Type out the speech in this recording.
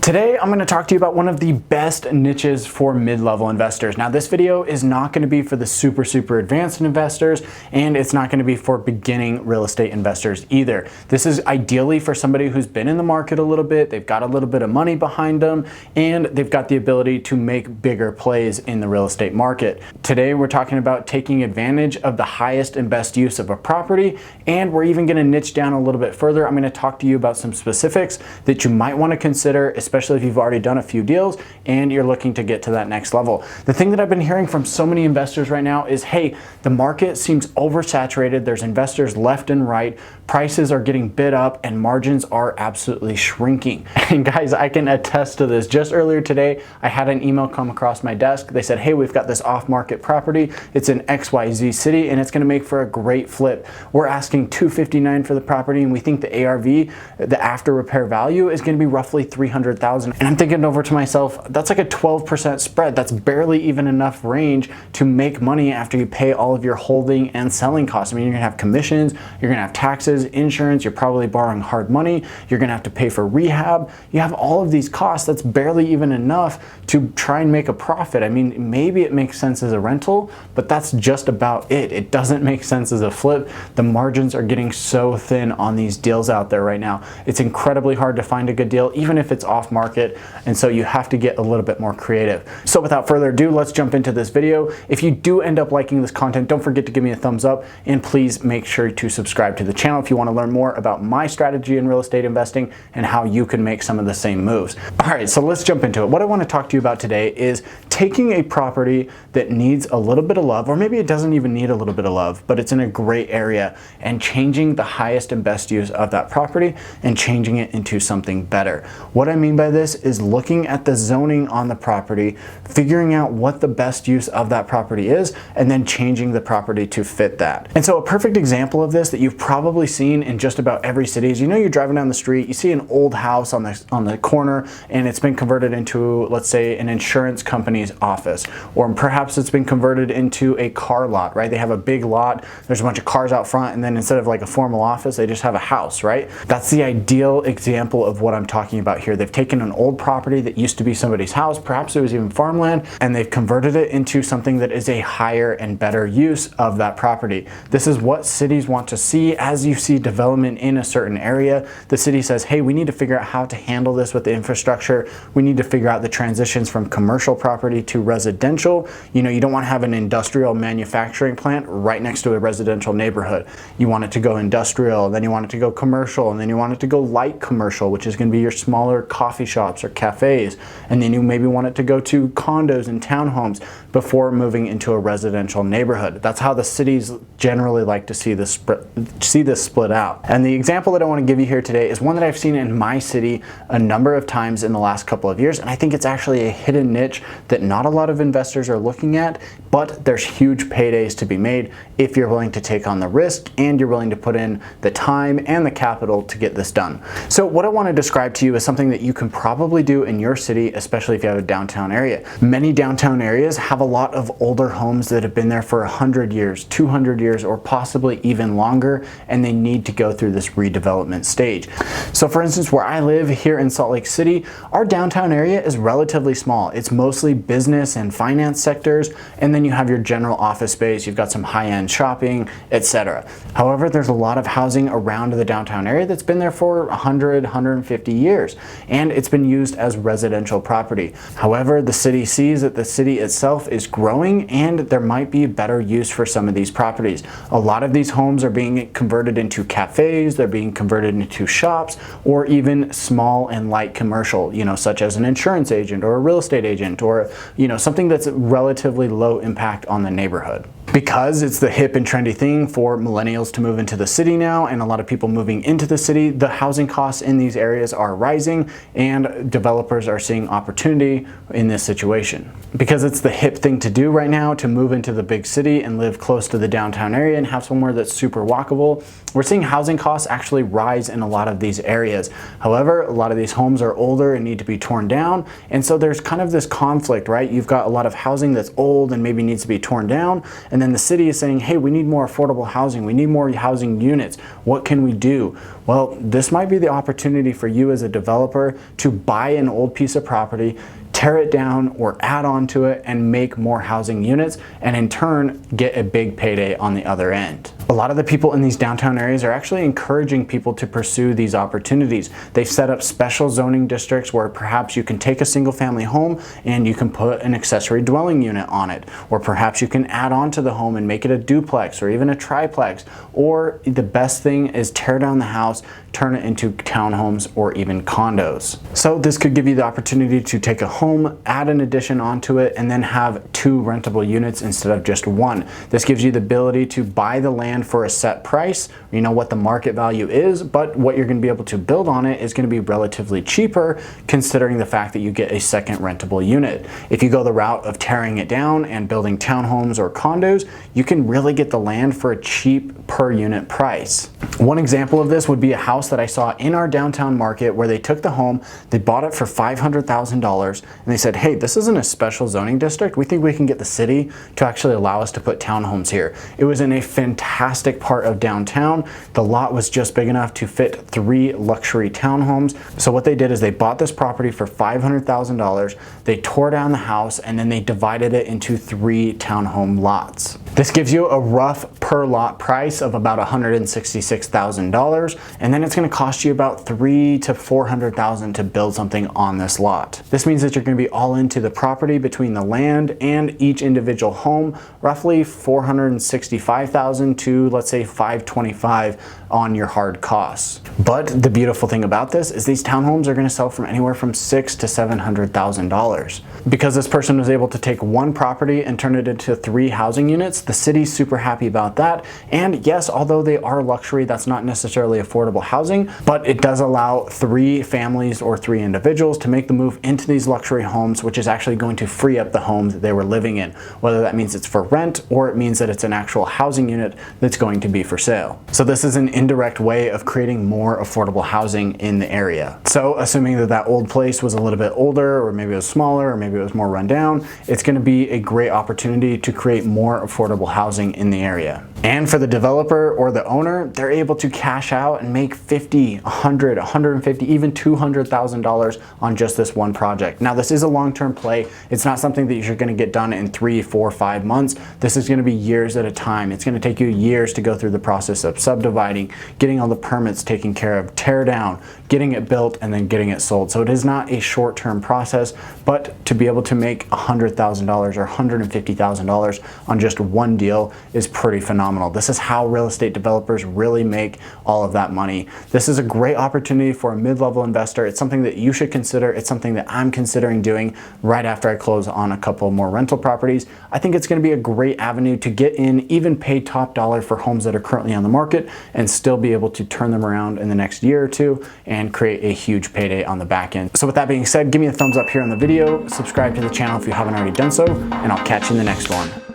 Today, I'm going to talk to you about one of the best niches for mid-level investors. Now, this video is not going to be for the super advanced investors, and it's not going to be for beginning real estate investors either. This is ideally for somebody who's been in the market a little bit, they've got a little bit of money behind them, and they've got the ability to make bigger plays in the real estate market. Today, we're talking about taking advantage of the highest and best use of a property, and we're even going to niche down a little bit further. I'm going to talk to you about some specifics that you might want to consider, especially if you've already done a few deals and you're looking to get to that next level. The thing that I've been hearing from so many investors right now is, hey, the market seems oversaturated. There's investors left and right. Prices are getting bid up and margins are absolutely shrinking. And guys, I can attest to this. Just earlier today, I had an email come across my desk. They said, hey, we've got this off-market property. It's in XYZ city and it's going to make for a great flip. We're asking $259 for the property and we think the ARV, the after repair value, is going to be roughly $300,000. And I'm thinking over to myself, that's like a 12% spread. That's barely even enough range to make money after you pay all of your holding and selling costs. I mean, you're gonna have commissions, you're gonna have taxes, insurance, you're probably borrowing hard money, you're gonna have to pay for rehab. You have all of these costs. That's barely even enough to try and make a profit. I mean, maybe it makes sense as a rental, but that's just about it. It doesn't make sense as a flip. The margins are getting so thin on these deals out there right now. It's incredibly hard to find a good deal, even if it's off market. And so you have to get a little bit more creative. So without further ado, let's jump into this video. If you do end up liking this content, don't forget to give me a thumbs up and please make sure to subscribe to the channel if you want to learn more about my strategy in real estate investing and how you can make some of the same moves. All right, so let's jump into it. What I want to talk to you about today is taking a property that needs a little bit of love, or maybe it doesn't even need a little bit of love, but it's in a great area, and changing the highest and best use of that property and changing it into something better. What I mean by this is looking at the zoning on the property, figuring out what the best use of that property is, and then changing the property to fit that. And so a perfect example of this that you've probably seen in just about every city is, you know, you're driving down the street, you see an old house on the corner, and it's been converted into, let's say, an insurance company's office, or perhaps it's been converted into a car lot, right? They have a big lot, there's a bunch of cars out front, and then instead of like a formal office, they just have a house, right? That's the ideal example of what I'm talking about here. They've taken an old property that used to be somebody's house, perhaps it was even farmland, and they've converted it into something that is a higher and better use of that property. This is what cities want to see. As you see development in a certain area, the city says, hey, we need to figure out how to handle this with the infrastructure. We need to figure out the transitions from commercial property to residential. You know, you don't want to have an industrial manufacturing plant right next to a residential neighborhood. You want it to go industrial, then you want it to go commercial, and then you want it to go light commercial, which is going to be your smaller coffee shops or cafes, and then you maybe want it to go to condos and townhomes before moving into a residential neighborhood. That's how the cities generally like to see this split out. And the example that I want to give you here today is one that I've seen in my city a number of times in the last couple of years, and I think it's actually a hidden niche that not a lot of investors are looking at, but there's huge paydays to be made if you're willing to take on the risk and you're willing to put in the time and the capital to get this done. So what I want to describe to you is something that you can probably do in your city, especially if you have a downtown area. Many downtown areas have a lot of older homes that have been there for 100 years, 200 years, or possibly even longer, and they need to go through this redevelopment stage. So for instance, where I live here in Salt Lake City, our downtown area is relatively small. It's mostly business and finance sectors, and then you have your general office space, you've got some high-end shopping, etc. However, there's a lot of housing around the downtown area that's been there for 100, 150 years, and it's been used as residential property. However, the city sees that the city itself is growing and there might be better use for some of these properties. A lot of these homes are being converted into cafes, they're being converted into shops, or even small and light commercial, you know, such as an insurance agent or a real estate agent, or, you know, something that's relatively low impact on the neighborhood. Because it's the hip and trendy thing for millennials to move into the city now, and a lot of people moving into the city, the housing costs in these areas are rising and developers are seeing opportunity in this situation. Because it's the hip thing to do right now to move into the big city and live close to the downtown area and have somewhere that's super walkable, we're seeing housing costs actually rise in a lot of these areas. However, a lot of these homes are older and need to be torn down, and so there's kind of this conflict, right? You've got a lot of housing that's old and maybe needs to be torn down, and then the city is saying, hey, we need more affordable housing, we need more housing units, what can we do? Well, this might be the opportunity for you as a developer to buy an old piece of property, tear it down or add on to it and make more housing units, and in turn get a big payday on the other end. A lot of the people in these downtown areas are actually encouraging people to pursue these opportunities. They've set up special zoning districts where perhaps you can take a single family home and you can put an accessory dwelling unit on it, or perhaps you can add on to the home and make it a duplex or even a triplex, or the best thing is tear down the house, turn it into townhomes or even condos. So this could give you the opportunity to take a home, add an addition onto it, and then have 2 rentable units instead of just 1. This gives you the ability to buy the land for a set price, you know what the market value is, but what you're going to be able to build on it is going to be relatively cheaper considering the fact that you get a second rentable unit. If you go the route of tearing it down and building townhomes or condos, you can really get the land for a cheap per unit price. One example of this would be a house that I saw in our downtown market where they took the home, they bought it for $500,000, and they said, hey, this isn't a special zoning district. We think we can get the city to actually allow us to put townhomes here. It was in a fantastic part of downtown. The lot was just big enough to fit 3 luxury townhomes. So what they did is they bought this property for $500,000, they tore down the house, and then they divided it into 3 townhome lots. This gives you a rough per lot price of about $166,000, and then it's going to cost you about $300,000 to $400,000 to build something on this lot. This means that you're going to be all into the property between the land and each individual home, roughly $465,000 to let's say $525,000 on your hard costs. But the beautiful thing about this is these townhomes are going to sell from anywhere from $600,000 to $700,000. Because this person was able to take 1 property and turn it into 3 housing units, the city's super happy about that. And yes, although they are luxury, that's not necessarily affordable housing, but it does allow 3 families or 3 individuals to make the move into these luxury homes, which is actually going to free up the home that they were living in, whether that means it's for rent or it means that it's an actual housing unit that's going to be for sale. So this is an indirect way of creating more affordable housing in the area. So assuming that that old place was a little bit older, or maybe it was smaller, or maybe it was more run down, it's going to be a great opportunity to create more affordable housing in the area. And for the developer or the owner, they're able to cash out and make $50,000, $100,000, $150,000, even $200,000 on just this one project. Now, this is a long-term play. It's not something that you're going to get done in 3, 4, 5 months. This is going to be years at a time. It's going to take you years to go through the process of subdividing, getting all the permits taken care of, tear down, getting it built, and then getting it sold. So it is not a short-term process, but to be able to make $100,000 or $150,000 on just one deal is pretty phenomenal. This is how real estate developers really make all of that money. This is a great opportunity for a mid-level investor. It's something that you should consider. It's something that I'm considering doing right after I close on a couple more rental properties. I think it's going to be a great avenue to get in, even pay top dollar for homes that are currently on the market, and still be able to turn them around in the next year or 2 and create a huge payday on the back end. So with that being said, give me a thumbs up here on the video, subscribe to the channel if you haven't already done so, and I'll catch you in the next one.